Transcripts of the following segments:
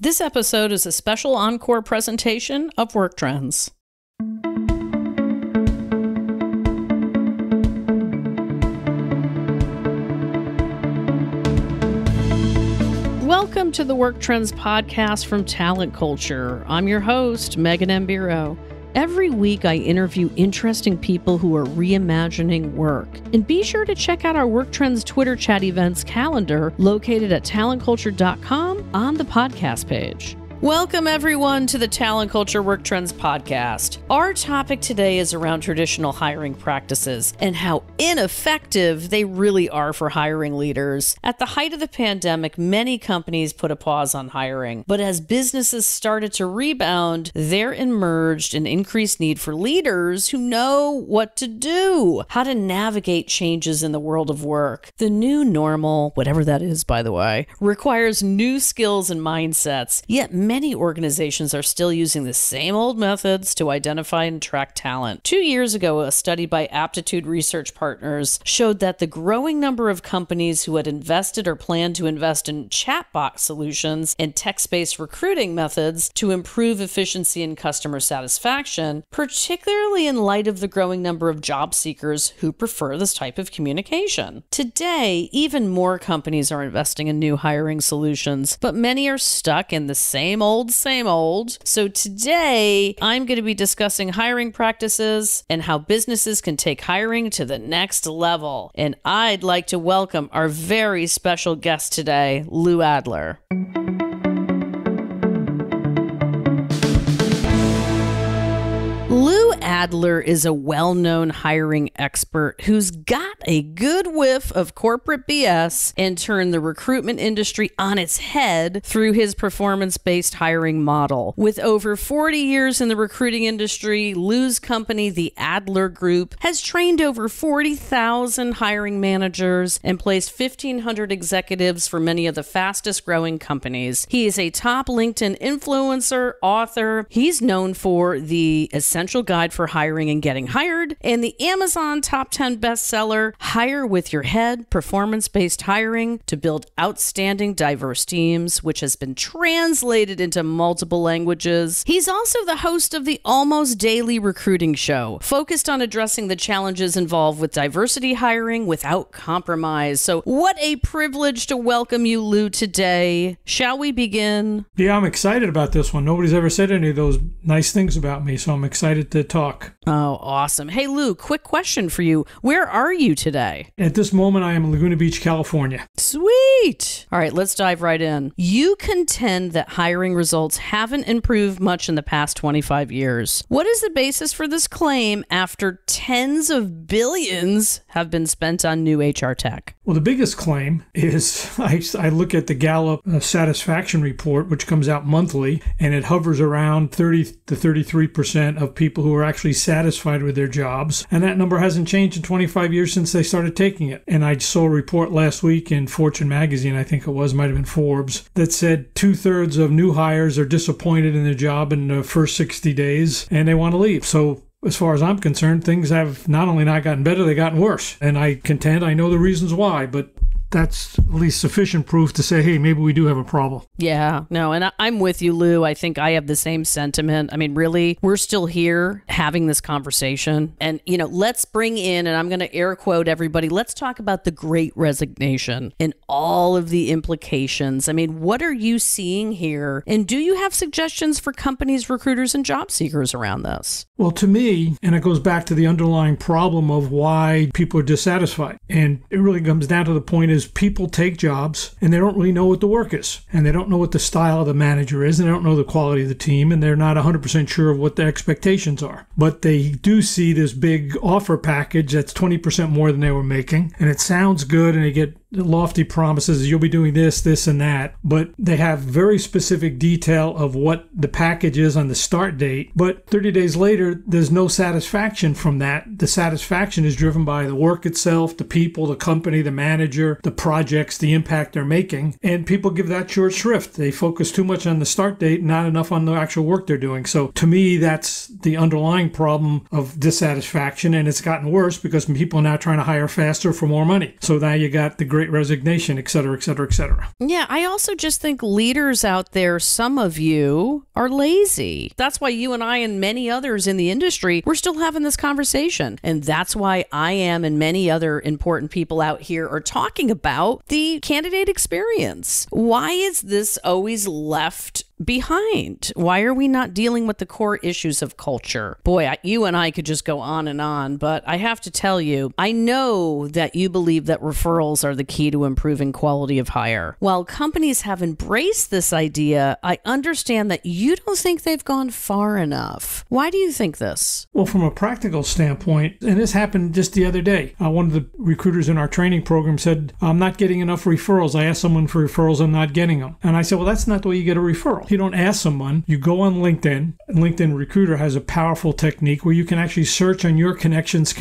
This episode is a special encore presentation of Work Trends. Welcome to the Work Trends podcast from Talent Culture. I'm your host, Megan Mbiro. Every week, I interview interesting people who are reimagining work. And be sure to check out our Work Trends Twitter chat events calendar located at talentculture.com on the podcast page. Welcome, everyone, to the Talent Culture Work Trends podcast. Our topic today is around traditional hiring practices and how ineffective they really are for hiring leaders. At the height of the pandemic, many companies put a pause on hiring, but as businesses started to rebound, there emerged an increased need for leaders who know what to do, how to navigate changes in the world of work. The new normal, whatever that is, by the way, requires new skills and mindsets, yet many organizations are still using the same old methods to identify and track talent. 2 years ago, a study by Aptitude Research Partners showed that the growing number of companies who had invested or planned to invest in chatbot solutions and text-based recruiting methods to improve efficiency and customer satisfaction, particularly in light of the growing number of job seekers who prefer this type of communication. Today, even more companies are investing in new hiring solutions, but many are stuck in the same old. So today, I'm going to be discussing hiring practices and how businesses can take hiring to the next level. And I'd like to welcome our very special guest today, Lou Adler. Lou Adler is a well-known hiring expert who's got a good whiff of corporate BS and turned the recruitment industry on its head through his performance-based hiring model. With over 40 years in the recruiting industry, Lou's company, the Adler Group, has trained over 40,000 hiring managers and placed 1,500 executives for many of the fastest-growing companies. He is a top LinkedIn influencer, author. He's known for the Essential Guide for Hiring and Getting Hired, and the Amazon Top 10 bestseller, Hire with Your Head, Performance-Based Hiring to Build Outstanding Diverse Teams, which has been translated into multiple languages. He's also the host of the Almost Daily Recruiting Show, focused on addressing the challenges involved with diversity hiring without compromise. So what a privilege to welcome you, Lou, today. Shall we begin? Yeah, I'm excited about this one. Nobody's ever said any of those nice things about me, so I'm excited to talk. Oh, awesome. Hey, Lou, quick question for you. Where are you today? At this moment, I am in Laguna Beach, California. Sweet. All right, let's dive right in. You contend that hiring results haven't improved much in the past 25 years. What is the basis for this claim after tens of billions have been spent on new HR tech? Well, the biggest claim is I look at the Gallup satisfaction report, which comes out monthly, and it hovers around 30 to 33% of people who are actually satisfied with their jobs. And that number hasn't changed in 25 years since they started taking it. And I saw a report last week in Fortune magazine, I think it was, might have been Forbes, that said 2/3 of new hires are disappointed in their job in the first 60 days and they want to leave. So as far as I'm concerned, things have not only not gotten better, they've gotten worse. And I contend I know the reasons why, but that's at least sufficient proof to say, hey, maybe we do have a problem. Yeah, no, and I'm with you, Lou. I think I have the same sentiment. I mean, really, we're still here having this conversation. And, let's bring in, and I'm going to air quote everybody, let's talk about the Great Resignation and all of the implications. I mean, what are you seeing here? And do you have suggestions for companies, recruiters, and job seekers around this? Well, to me, and it goes back to the underlying problem of why people are dissatisfied. And it really comes down to the point is people take jobs and they don't really know what the work is. And they don't know what the style of the manager is. And they don't know the quality of the team. And they're not 100% sure of what their expectations are. But they do see this big offer package that's 20% more than they were making. And it sounds good and they get lofty promises, you'll be doing this, this, and that, but they have very specific detail of what the package is on the start date. But 30 days later, there's no satisfaction from that. The satisfaction is driven by the work itself, the people, the company, the manager, the projects, the impact they're making. And people give that short shrift. They focus too much on the start date, not enough on the actual work they're doing. So to me, that's the underlying problem of dissatisfaction. And it's gotten worse because people are now trying to hire faster for more money. So now you got the great Great Resignation, et cetera, et cetera, et cetera. Yeah, I also just think leaders out there, some of you are lazy. That's why you and I and many others in the industry, we're still having this conversation. And that's why I am and many other important people out here are talking about the candidate experience. Why is this always left behind? Why are we not dealing with the core issues of culture? Boy, you and I could just go on, but I have to tell you, I know that you believe that referrals are the key to improving quality of hire. While companies have embraced this idea, I understand that you don't think they've gone far enough. Why do you think this? Well, from a practical standpoint, and this happened just the other day, one of the recruiters in our training program said, I'm not getting enough referrals. I asked someone for referrals, I'm not getting them. And I said, well, that's not the way you get a referral. You don't ask someone, you go on LinkedIn, and LinkedIn Recruiter has a powerful technique where you can actually search on your connections.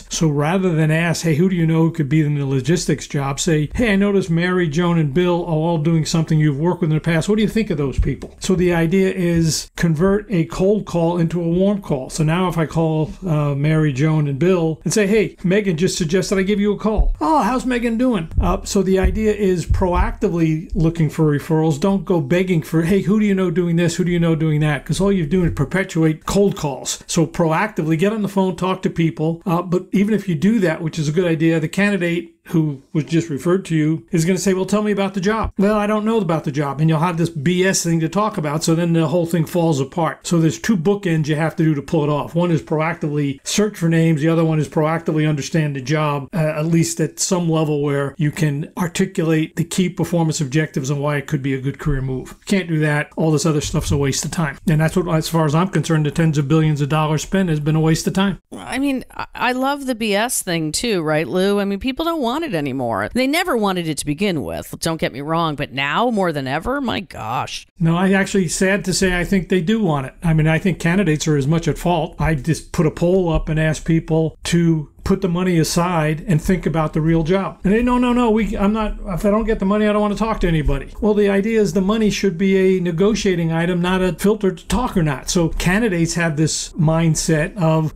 So rather than ask, hey, who do you know who could be in the logistics job, say, hey, I noticed Mary, Joan, and Bill are all doing something you've worked with in the past. What do you think of those people? So the idea is convert a cold call into a warm call. So now if I call Mary, Joan, and Bill and say, hey, Megan just suggested I give you a call. Oh, how's Megan doing? So the idea is proactively looking for referrals. Don't go begging for, hey, who do you know doing this? Who do you know doing that? Because all you're doing is perpetuate cold calls. So proactively get on the phone, talk to people. But even if you do that, which is a good idea, the candidate who was just referred to you is going to say, well, tell me about the job. Well, I don't know about the job. And you'll have this BS thing to talk about. So then the whole thing falls apart. So there's two bookends you have to do to pull it off. One is proactively search for names. The other one is proactively understand the job, at least at some level where you can articulate the key performance objectives and why it could be a good career move. Can't do that. All this other stuff's a waste of time. And that's what, as far as I'm concerned, the tens of billions of dollars spent has been a waste of time. I mean, I love the BS thing too, right, Lou? I mean, people don't want it anymore. They never wanted it to begin with. Don't get me wrong, but now more than ever, my gosh. No, I actually, sad to say, I think they do want it. I mean, I think candidates are as much at fault. I just put a poll up and asked people to put the money aside and think about the real job. And they, no, I'm not, if I don't get the money, I don't want to talk to anybody. Well, the idea is the money should be a negotiating item, not a filter to talk or not. So candidates have this mindset of,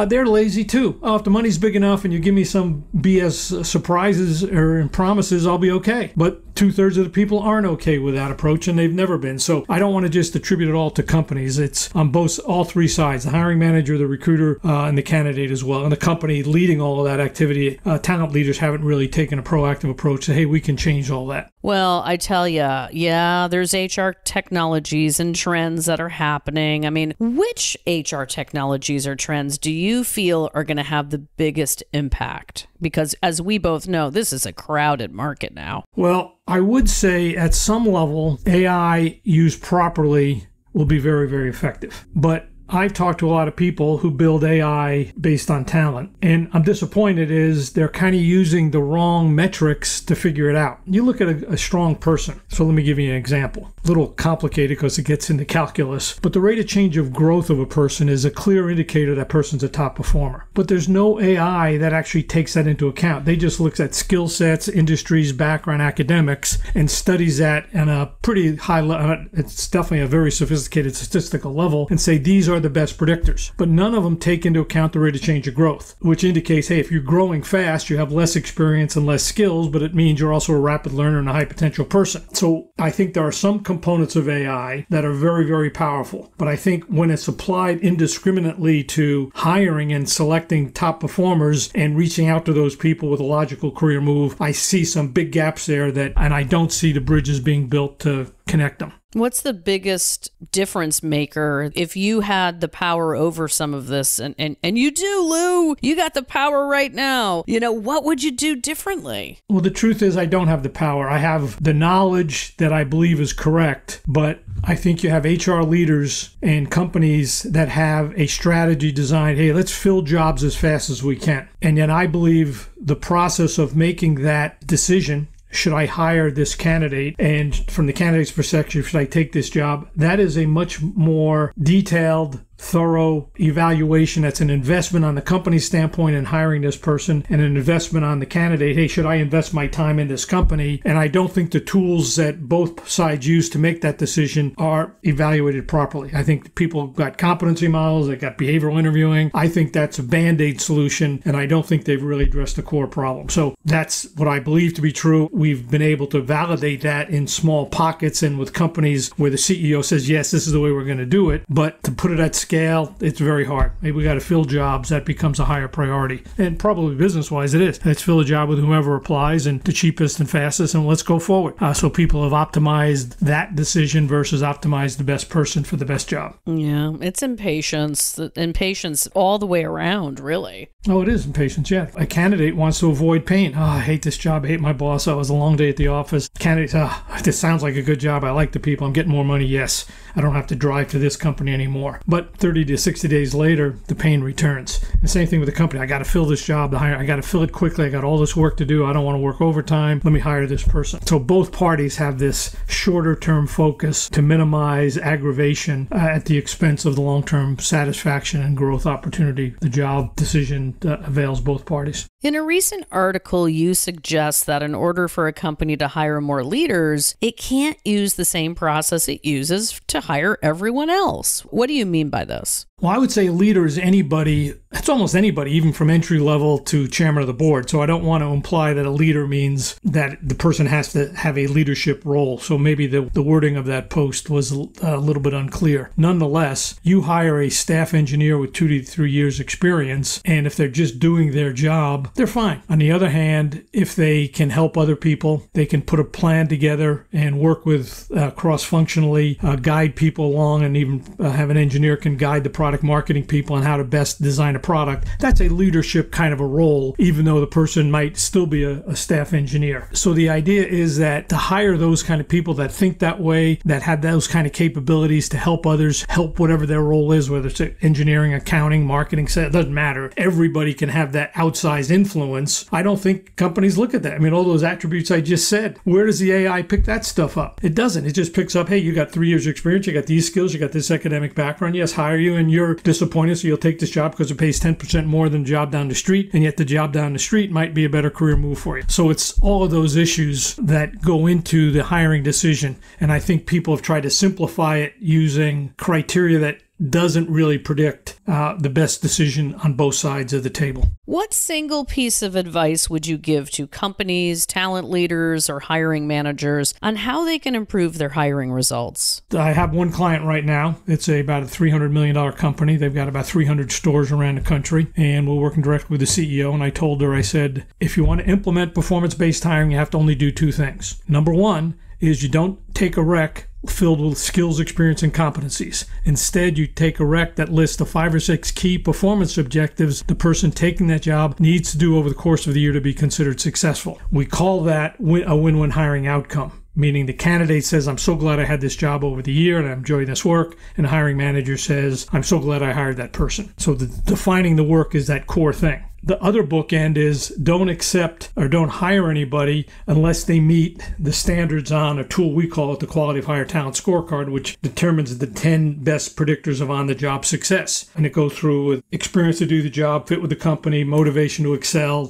they're lazy too. Oh, if the money's big enough and you give me some BS surprises or promises, I'll be okay. But 2/3 of the people aren't okay with that approach, and they've never been. So I don't want to just attribute it all to companies. It's on all three sides, the hiring manager, the recruiter, and the candidate as well. And the company leading all of that activity, talent leaders haven't really taken a proactive approach to, hey, we can change all that. Well, I tell you, yeah, there's HR technologies and trends that are happening. I mean, which HR technologies or trends do you feel are going to have the biggest impact? Because as we both know, this is a crowded market now. Well, I would say at some level, AI used properly will be very, very effective. But I've talked to a lot of people who build AI based on talent, and I'm disappointed is they're kind of using the wrong metrics to figure it out. You look at a strong person. So let me give you an example. A little complicated because it gets into calculus, but the rate of change of growth of a person is a clear indicator that person's a top performer. But there's no AI that actually takes that into account. They just looks at skill sets, industries, background, academics, and studies that on a pretty high level. It's definitely a very sophisticated statistical level, and say these are the best predictors. But none of them take into account the rate of change of growth, which indicates, hey, if you're growing fast, you have less experience and less skills, but it means you're also a rapid learner and a high potential person. So I think there are some components of AI that are very, very powerful. But I think when it's applied indiscriminately to hiring and selecting top performers and reaching out to those people with a logical career move, I see some big gaps there and I don't see the bridges being built to connect them. What's the biggest difference maker if you had the power over some of this? And you do, Lou. You got the power right now. You know, what would you do differently? Well, the truth is I don't have the power. I have the knowledge that I believe is correct, but I think you have HR leaders and companies that have a strategy designed, hey, let's fill jobs as fast as we can. And yet I believe the process of making that decision, should I hire this candidate? And from the candidate's perspective, should I take this job? That is a much more detailed, thorough evaluation. That's an investment on the company's standpoint in hiring this person and an investment on the candidate. Hey, should I invest my time in this company? And I don't think the tools that both sides use to make that decision are evaluated properly. I think people got competency models, they got behavioral interviewing. I think that's a Band-Aid solution, and I don't think they've really addressed the core problem. So that's what I believe to be true. We've been able to validate that in small pockets and with companies where the CEO says, yes, this is the way we're going to do it. But to put it at scale, it's very hard. Maybe we got to fill jobs. That becomes a higher priority. And probably business-wise, it is. Let's fill a job with whomever applies and the cheapest and fastest, and let's go forward. So people have optimized that decision versus optimized the best person for the best job. Yeah, it's impatience all the way around, really. Oh, it is impatience, yeah. A candidate wants to avoid pain. Oh, I hate this job. I hate my boss. Oh, it was a long day at the office. Candidate, this sounds like a good job. I like the people. I'm getting more money. Yes, I don't have to drive to this company anymore. But 30 to 60 days later, the pain returns. The same thing with the company. I got to fill this job. I got to fill it quickly. I got all this work to do. I don't want to work overtime. Let me hire this person. So both parties have this shorter term focus to minimize aggravation at the expense of the long-term satisfaction and growth opportunity. The job decision avails both parties. In a recent article, you suggest that in order for a company to hire more leaders, it can't use the same process it uses to hire everyone else. What do you mean by this? Well, I would say a leader is anybody. It's almost anybody, even from entry level to chairman of the board. So I don't want to imply that a leader means that the person has to have a leadership role. So maybe the wording of that post was a little bit unclear. Nonetheless, you hire a staff engineer with 2 to 3 years experience, and if they're just doing their job, they're fine. On the other hand, if they can help other people, they can put a plan together and work with cross-functionally, guide people along, and even have an engineer can guide the product marketing people on how to best design a product. That's a leadership kind of a role, even though the person might still be a staff engineer. So the idea is that to hire those kind of people that think that way, that have those kind of capabilities to help others, help whatever their role is, whether it's engineering, accounting, marketing, it doesn't matter. Everybody can have that outsized influence. I don't think companies look at that. I mean, all those attributes I just said, where does the AI pick that stuff up? It doesn't. It just picks up, hey, you got 3 years experience, you got these skills, you got this academic background. Yes, hire you, and you're disappointed, so you'll take this job because it pays 10% more than the job down the street, and yet the job down the street might be a better career move for you. So it's all of those issues that go into the hiring decision, and I think people have tried to simplify it using criteria that doesn't really predict the best decision on both sides of the table. What single piece of advice would you give to companies, talent leaders, or hiring managers on how they can improve their hiring results? I have one client right now. It's about a $300 million company. They've got about 300 stores around the country, and we're working directly with the CEO. And I told her, I said, if you want to implement performance-based hiring, you have to only do two things. Number one is you don't take a rec filled with skills, experience, and competencies. Instead, you take a rec that lists the 5 or 6 key performance objectives the person taking that job needs to do over the course of the year to be considered successful. We call that a win-win hiring outcome, meaning the candidate says, I'm so glad I had this job over the year and I'm enjoying this work, and the hiring manager says, I'm so glad I hired that person. So defining the work is that core thing. The other bookend is don't accept or don't hire anybody unless they meet the standards on a tool we call it the Quality of Hire Talent Scorecard, which determines the 10 best predictors of on-the-job success. And it goes through experience to do the job, fit with the company, motivation to excel,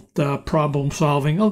problem solving, a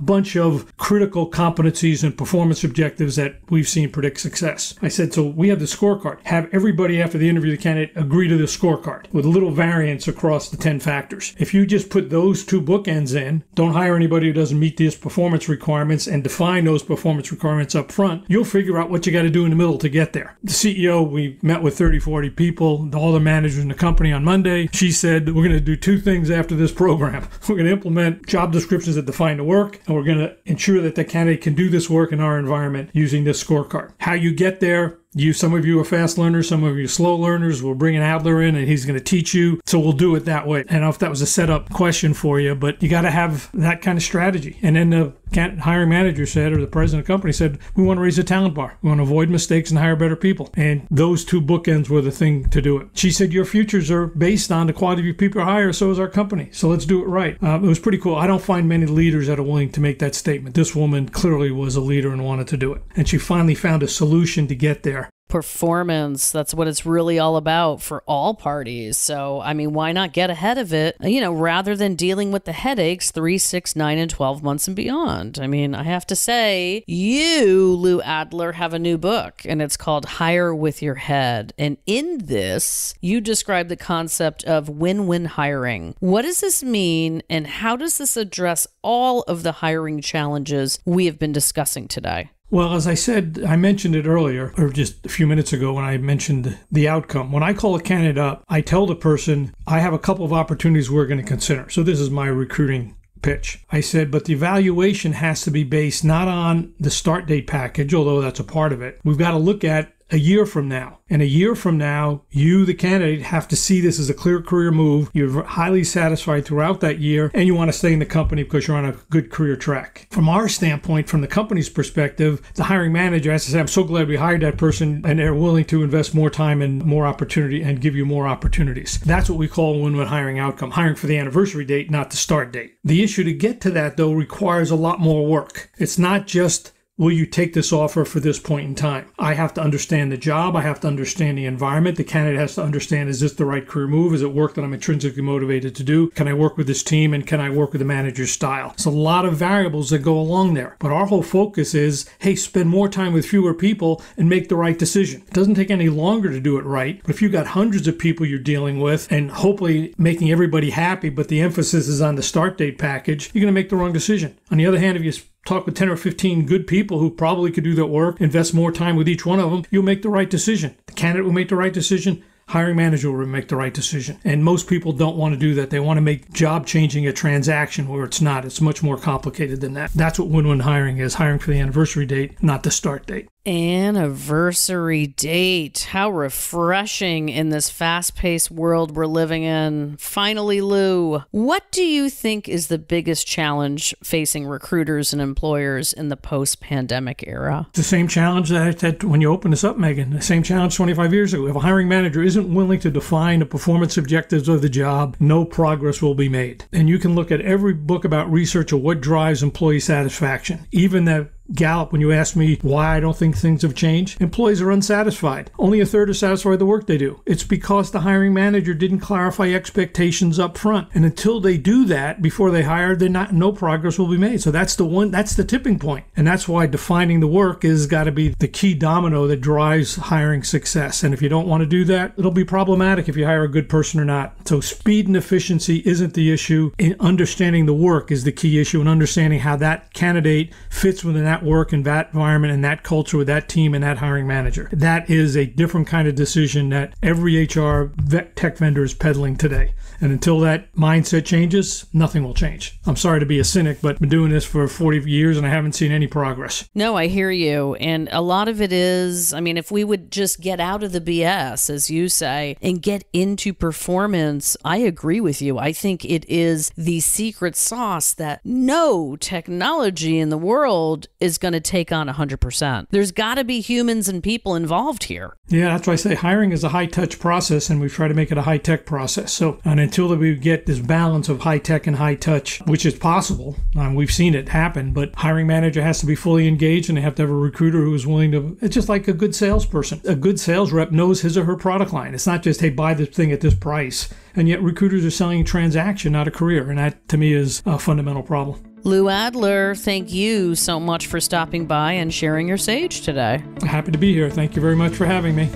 bunch of critical competencies and performance objectives that we've seen predict success. I said, so we have the scorecard. Have everybody after the interview the candidate agree to the scorecard with little variance across the 10 factors. If you just put those two bookends in, don't hire anybody who doesn't meet these performance requirements, and define those performance requirements up front, you'll figure out what you got to do in the middle to get there. The CEO, we met with 30, 40 people, all the managers in the company on Monday. She said, we're going to do two things after this program. We're going to implement job descriptions that define the work, and we're going to ensure that the candidate can do this work in our environment using this scorecard. How you get there, some of you are fast learners, some of you are slow learners. We'll bring an Adler in and he's going to teach you. So we'll do it that way. I don't know if that was a setup question for you, but you got to have that kind of strategy. And then the hiring manager said, or the president of the company said, we want to raise the talent bar. We want to avoid mistakes and hire better people. And those two bookends were the thing to do it. She said, your futures are based on the quality of your people you hire, so is our company. So let's do it right. It was pretty cool. I don't find many leaders that are willing to make that statement. This woman clearly was a leader and wanted to do it. And she finally found a solution to get there. Performance. That's what it's really all about for all parties. So, I mean, why not get ahead of it, rather than dealing with the headaches 3, 6, 9, and 12 months and beyond? I mean, I have to say, you, Lou Adler, have a new book, and it's called Hire with Your Head. And in this, you describe the concept of win-win hiring. What does this mean, and how does this address all of the hiring challenges we have been discussing today? Well, as I said, I mentioned it earlier, or just a few minutes ago when I mentioned the outcome. When I call a candidate up, I tell the person, I have a couple of opportunities we're going to consider. So this is my recruiting pitch. I said, but the evaluation has to be based not on the start date package, although that's a part of it. We've got to look at a year from now. And a year from now, you, the candidate, have to see this as a clear career move. You're highly satisfied throughout that year, and you want to stay in the company because you're on a good career track. From our standpoint, from the company's perspective, the hiring manager has to say, I'm so glad we hired that person, and they're willing to invest more time and more opportunity and give you more opportunities. That's what we call a win-win hiring outcome. Hiring for the anniversary date, not the start date. The issue to get to that, though, requires a lot more work. It's not just, will you take this offer for this point in time? I have to understand the job. I have to understand the environment. The candidate has to understand, is this the right career move? Is it work that I'm intrinsically motivated to do? Can I work with this team? And can I work with the manager's style? It's a lot of variables that go along there. But our whole focus is, hey, spend more time with fewer people and make the right decision. It doesn't take any longer to do it right. But if you've got hundreds of people you're dealing with and hopefully making everybody happy, but the emphasis is on the start date package, you're going to make the wrong decision. On the other hand, if you talk with 10 or 15 good people who probably could do that work, invest more time with each one of them, you'll make the right decision. The candidate will make the right decision. Hiring manager will make the right decision. And most people don't want to do that. They want to make job changing a transaction where it's not. It's much more complicated than that. That's what win-win hiring is. Hiring for the anniversary date, not the start date. Anniversary date. How refreshing in this fast-paced world we're living in. Finally, Lou, what do you think is the biggest challenge facing recruiters and employers in the post-pandemic era? The same challenge that I had when you opened this up, Megan. The same challenge 25 years ago. If a hiring manager isn't willing to define the performance objectives of the job, no progress will be made. And you can look at every book about research of what drives employee satisfaction. Even the Gallup, when you ask me why I don't think things have changed, employees are unsatisfied. Only a third are satisfied with the work they do. It's because the hiring manager didn't clarify expectations up front. And until they do that before they hire, no progress will be made. So that's the tipping point. And that's why defining the work has got to be the key domino that drives hiring success. And if you don't want to do that, it'll be problematic if you hire a good person or not. So speed and efficiency isn't the issue. Understanding the work is the key issue, and understanding how that candidate fits within that work and that environment and that culture with that team and that hiring manager. That is a different kind of decision that every HR tech vendor is peddling today. And until that mindset changes, nothing will change. I'm sorry to be a cynic, but I've been doing this for 40 years and I haven't seen any progress. No, I hear you. And a lot of it is, if we would just get out of the BS, as you say, and get into performance, I agree with you. I think it is the secret sauce that no technology in the world is going to take on 100%. There's got to be humans and people involved here. Yeah, that's why I say hiring is a high-touch process, and we try to make it a high-tech process. So, and until we get this balance of high-tech and high-touch, which is possible, we've seen it happen, but hiring manager has to be fully engaged, and they have to have a recruiter who is willing to, it's just like a good salesperson. A good sales rep knows his or her product line. It's not just, hey, buy this thing at this price. And yet recruiters are selling a transaction, not a career. And that, to me, is a fundamental problem. Lou Adler, thank you so much for stopping by and sharing your sage today. Happy to be here. Thank you very much for having me.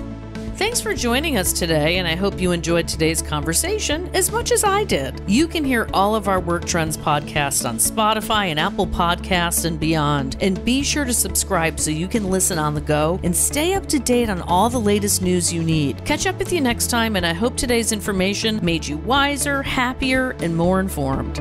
Thanks for joining us today, and I hope you enjoyed today's conversation as much as I did. You can hear all of our Work Trends podcasts on Spotify and Apple Podcasts and beyond. And be sure to subscribe so you can listen on the go and stay up to date on all the latest news you need. Catch up with you next time, and I hope today's information made you wiser, happier, and more informed.